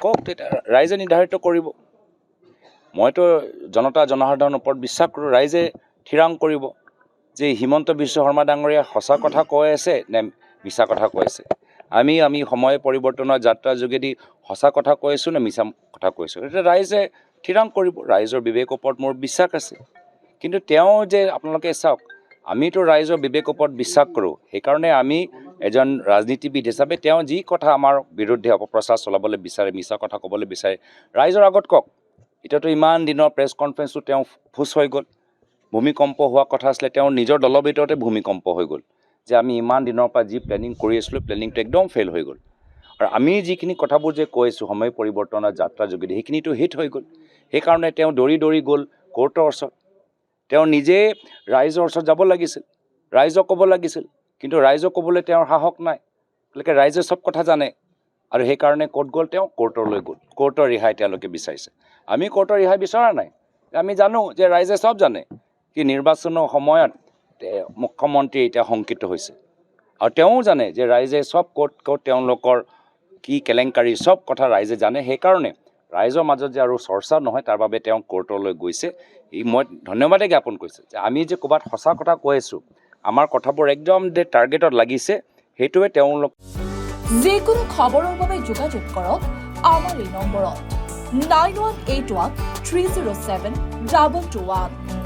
কওক তেতিয়া ৰাইজে নিৰ্ধাৰিত কৰিব মইতো জনতা জনসাধাৰণৰ ওপৰত বিশ্বাস কৰোঁ ৰাইজে থিৰাং কৰিব যে হিমন্ত বিশ্ব শৰ্মা ডাঙৰীয়া সঁচা কথা কৈ আছে নে মিছা কথা কৈ আছে আমি সময় পৰিৱৰ্তনৰ যাত্ৰাৰ যোগেদি সঁচা কথা কৈ আছোঁ নে মিছা কথা কৈছোঁ এতিয়া ৰাইজে থিৰাং কৰিব ৰাইজৰ বিবেকৰ ওপৰত মোৰ বিশ্বাস আছে কিন্তু তেওঁ যে আপোনালোকে চাওক আমিতো ৰাইজৰ বিবেকৰ ওপৰত বিশ্বাস কৰোঁ সেইকাৰণে আমি এজন ৰাজনীতিবিদ হিচাপে তেওঁ যি কথা আমাৰ বিৰুদ্ধে অপপ্ৰচাৰ চলাবলৈ বিচাৰে মিছা কথা ক'বলৈ বিচাৰে ৰাইজৰ আগত কওক এতিয়াতো ইমান দিনৰ প্ৰেছ কনফাৰেঞ্চটো তেওঁ ফুচ হৈ গ'ল ভূমিকম্প হোৱা কথা আছিলে তেওঁৰ নিজৰ দলৰ ভিতৰতে ভূমিকম্প হৈ গ'ল যে আমি ইমান দিনৰ পৰা যি প্লেনিং কৰি আছিলোঁ প্লেনিংটো একদম ফেইল হৈ গ'ল আৰু আমি যিখিনি কথাবোৰ যে কৈ আছোঁ সময় পৰিৱৰ্তনৰ যাত্ৰাৰ যোগেদি সেইখিনিতো হিট হৈ গ'ল সেইকাৰণে তেওঁ দৌৰি গ'ল কোৰ্টৰ ওচৰত তেওঁ নিজে ৰাইজৰ ওচৰত যাব লাগিছিল ৰাইজক ক'ব লাগিছিল কিন্তু ৰাইজক ক'বলৈ তেওঁৰ সাহস নাই গতিকে ৰাইজে চব কথা জানে আৰু সেইকাৰণে ক'ত গ'ল তেওঁ কোৰ্টলৈ গ'ল কোৰ্টৰ ৰেহাই তেওঁলোকে বিচাৰিছে আমি কোৰ্টৰ ৰেহাই বিচৰা নাই আমি জানো যে ৰাইজে চব জানে কি নিৰ্বাচনৰ সময়ত মুখ্যমন্ত্ৰী এতিয়া শংকিত হৈছে আৰু তেওঁ জানে যে ৰাইজে চব ক'ত তেওঁলোকৰ কি কেলেংকাৰী চব কথা ৰাইজে জানে সেইকাৰণে ৰাইজৰ মাজত যে আৰু চৰ্চা নহয় তাৰ বাবে তেওঁ কোৰ্টলৈ গৈছে মই ধন্যবাদে জ্ঞাপন কৰিছোঁ যে আমি যে ক'ৰবাত সঁচা কথা কৈ আছোঁ আমাৰ কথাবোৰ একদম যে টাৰ্গেটত লাগিছে সেইটোৱে তেওঁলোক যিকোনো খবৰৰ বাবে যোগাযোগ কৰক আমাৰ এই নম্বৰত 9181 307 2221